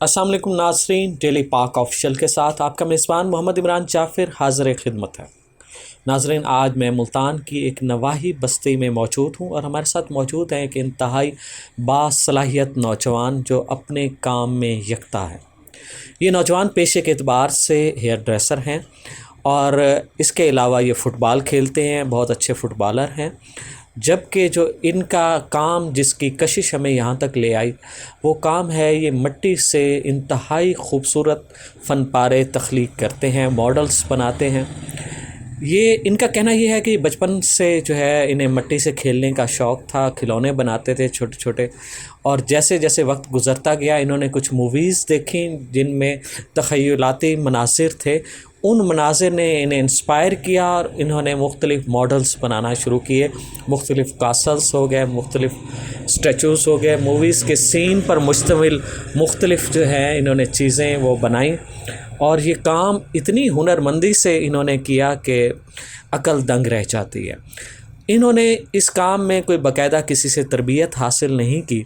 السلام علیکم ناظرین، ڈیلی پاک آفیشیل کے ساتھ آپ کا میزبان محمد عمران جعفر حاضر خدمت ہے۔ ناظرین، آج میں ملتان کی ایک نواحی بستی میں موجود ہوں اور ہمارے ساتھ موجود ہیں ایک انتہائی باصلاحیت نوجوان جو اپنے کام میں یکتا ہے۔ یہ نوجوان پیشے کے اعتبار سے ہیئر ڈریسر ہیں اور اس کے علاوہ یہ فٹ بال کھیلتے ہیں، بہت اچھے فٹ بالر ہیں، جبکہ جو ان کا کام جس کی کشش ہمیں یہاں تک لے آئی وہ کام ہے یہ مٹی سے انتہائی خوبصورت فن پارے تخلیق کرتے ہیں، ماڈلز بناتے ہیں۔ یہ ان کا کہنا یہ ہے کہ بچپن سے جو ہے انہیں مٹی سے کھیلنے کا شوق تھا، کھلونے بناتے تھے چھوٹے چھوٹے، اور جیسے جیسے وقت گزرتا گیا انہوں نے کچھ موویز دیکھیں جن میں تخیلاتی مناظر تھے، ان مناظر نے انہیں انسپائر کیا اور انہوں نے مختلف ماڈلز بنانا شروع کیے، مختلف کاسلز ہو گئے، مختلف اسٹیچوز ہو گئے، موویز کے سین پر مشتمل مختلف جو ہے انہوں نے چیزیں وہ بنائیں، اور یہ کام اتنی ہنرمندی سے انہوں نے کیا کہ عقل دنگ رہ جاتی ہے۔ انہوں نے اس کام میں کوئی باقاعدہ کسی سے تربیت حاصل نہیں کی،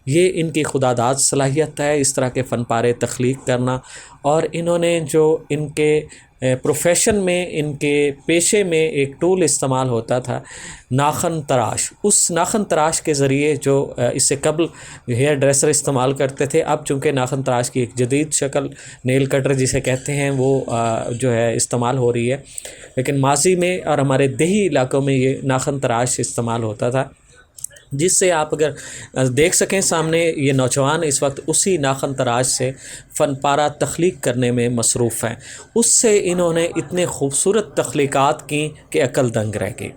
یہ ان کی خداداد صلاحیت ہے اس طرح کے فن پارے تخلیق کرنا، اور انہوں نے جو ان کے پروفیشن میں، ان کے پیشے میں ایک ٹول استعمال ہوتا تھا ناخن تراش، اس ناخن تراش کے ذریعے جو اس سے قبل ہیئر ڈریسر استعمال کرتے تھے، اب چونکہ ناخن تراش کی ایک جدید شکل نیل کٹر جسے کہتے ہیں وہ جو ہے استعمال ہو رہی ہے، لیکن ماضی میں اور ہمارے دیہی علاقوں میں یہ ناخن تراش استعمال ہوتا تھا، جس سے آپ اگر دیکھ سکیں سامنے یہ نوجوان اس وقت اسی ناخن تراش سے فن پارہ تخلیق کرنے میں مصروف ہیں۔ اس سے انہوں نے اتنے خوبصورت تخلیقات کی کہ عقل دنگ رہ گئی۔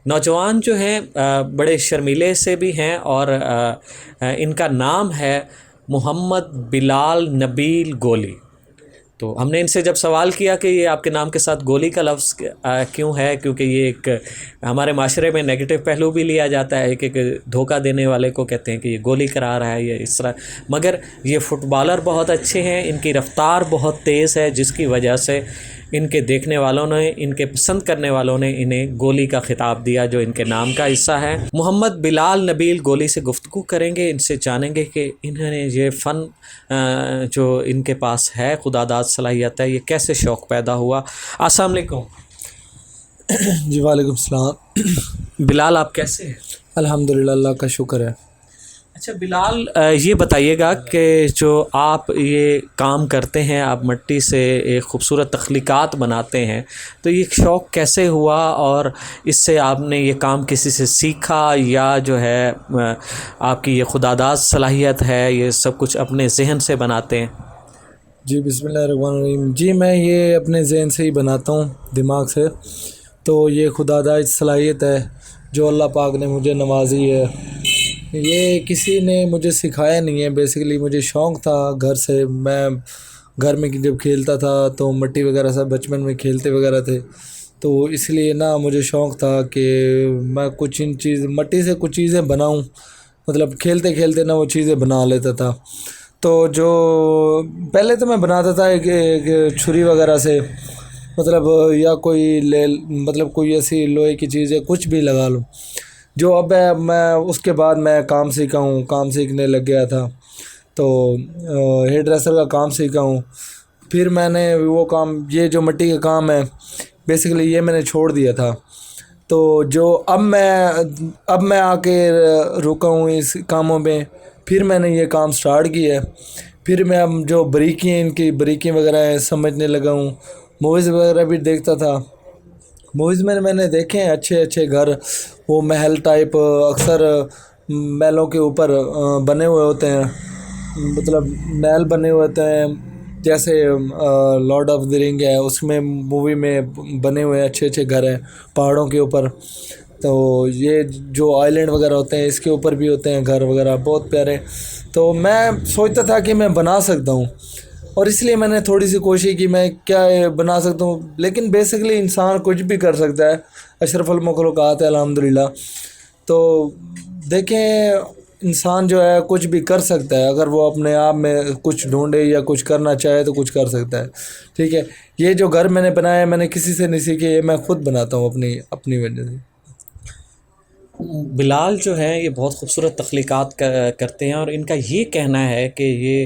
نوجوان جو ہیں بڑے شرمیلے سے بھی ہیں، اور ان کا نام ہے محمد بلال نبیل گولی۔ تو ہم نے ان سے جب سوال کیا کہ یہ آپ کے نام کے ساتھ گولی کا لفظ کیوں ہے، کیونکہ یہ ایک ہمارے معاشرے میں نیگیٹو پہلو بھی لیا جاتا ہے کہ دھوکہ دینے والے کو کہتے ہیں کہ یہ گولی کرا رہا ہے یا اس طرح، مگر یہ فٹ بالر بہت اچھے ہیں، ان کی رفتار بہت تیز ہے، جس کی وجہ سے ان کے دیکھنے والوں نے، ان کے پسند کرنے والوں نے انہیں گولی کا خطاب دیا جو ان کے نام کا حصہ ہے۔ محمد بلال نبیل گولی سے گفتگو کریں گے، ان سے جانیں گے کہ انہوں نے یہ فن جو ان کے پاس ہے، خداداد صلاحیت ہے، یہ کیسے شوق پیدا ہوا۔ السلام علیکم جی وعلیکم السلام۔ بلال، آپ کیسے ہیں؟ الحمدللہ، اللہ کا شکر ہے۔ اچھا بلال، یہ بتائیے گا کہ جو آپ یہ کام کرتے ہیں، آپ مٹی سے ایک خوبصورت تخلیقات بناتے ہیں، تو یہ شوق کیسے ہوا، اور اس سے آپ نے یہ کام کسی سے سیکھا یا جو ہے آپ کی یہ خداداد صلاحیت ہے، یہ سب کچھ اپنے ذہن سے بناتے ہیں؟ جی بسم اللہ الرحمن الرحیم۔ جی میں یہ اپنے ذہن سے ہی بناتا ہوں، دماغ سے، تو یہ خداداد صلاحیت ہے جو اللہ پاک نے مجھے نوازی ہے، یہ کسی نے مجھے سکھایا نہیں ہے، بیسیکلی مجھے شوق تھا گھر سے، میں گھر میں جب کھیلتا تھا تو مٹی وغیرہ سے بچپن میں کھیلتے وغیرہ تھے، تو اس لیے نا مجھے شوق تھا کہ میں کچھ مٹی سے کچھ چیزیں بناؤں، مطلب کھیلتے کھیلتے نا وہ چیزیں بنا لیتا تھا۔ تو جو پہلے تو میں بناتا تھا ایک چھری وغیرہ سے، مطلب یا مطلب کوئی ایسی لوہے کی چیز ہے، کچھ بھی لگا لوں، جو اب میں اس کے بعد میں کام سیکھا ہوں، کام سیکھنے لگ گیا تھا، تو ہیئر ڈریسر کا کام سیکھا ہوں، پھر میں نے وہ کام، یہ جو مٹی کا کام ہے بیسیکلی یہ میں نے چھوڑ دیا تھا، تو جو اب میں آ کے رکا ہوں اس کاموں میں، پھر میں نے یہ کام سٹارٹ کیا ہے، پھر میں اب جو ان کی بریکیں وغیرہ ہیں سمجھنے لگا ہوں، موویز وغیرہ بھی دیکھتا تھا، موویز میں نے دیکھے ہیں اچھے اچھے گھر، وہ محل ٹائپ، اکثر محلوں کے اوپر بنے ہوئے ہوتے ہیں، مطلب محل بنے ہوئے ہوتے ہیں، جیسے لارڈ آف دی رنگ ہے، اس میں مووی میں بنے ہوئے اچھے اچھے گھر ہیں پہاڑوں کے اوپر، تو یہ جو آئی لینڈ وغیرہ ہوتے ہیں اس کے اوپر بھی ہوتے ہیں گھر وغیرہ بہت پیارے، تو میں سوچتا تھا کہ میں بنا سکتا ہوں، اور اس لیے میں نے تھوڑی سی کوشش کی میں کیا بنا سکتا ہوں، لیکن بیسیکلی انسان کچھ بھی کر سکتا ہے، اشرف المخلوقات ہے الحمدللہ، تو دیکھیں انسان جو ہے کچھ بھی کر سکتا ہے، اگر وہ اپنے آپ میں کچھ ڈھونڈے یا کچھ کرنا چاہے تو کچھ کر سکتا ہے، ٹھیک ہے۔ یہ جو گھر میں نے بنایا ہے میں نے کسی سے نہیں سیکھے، یہ میں خود بناتا ہوں اپنی وجہ سے۔ بلال جو ہیں یہ بہت خوبصورت تخلیقات کرتے ہیں، اور ان کا یہ کہنا ہے کہ یہ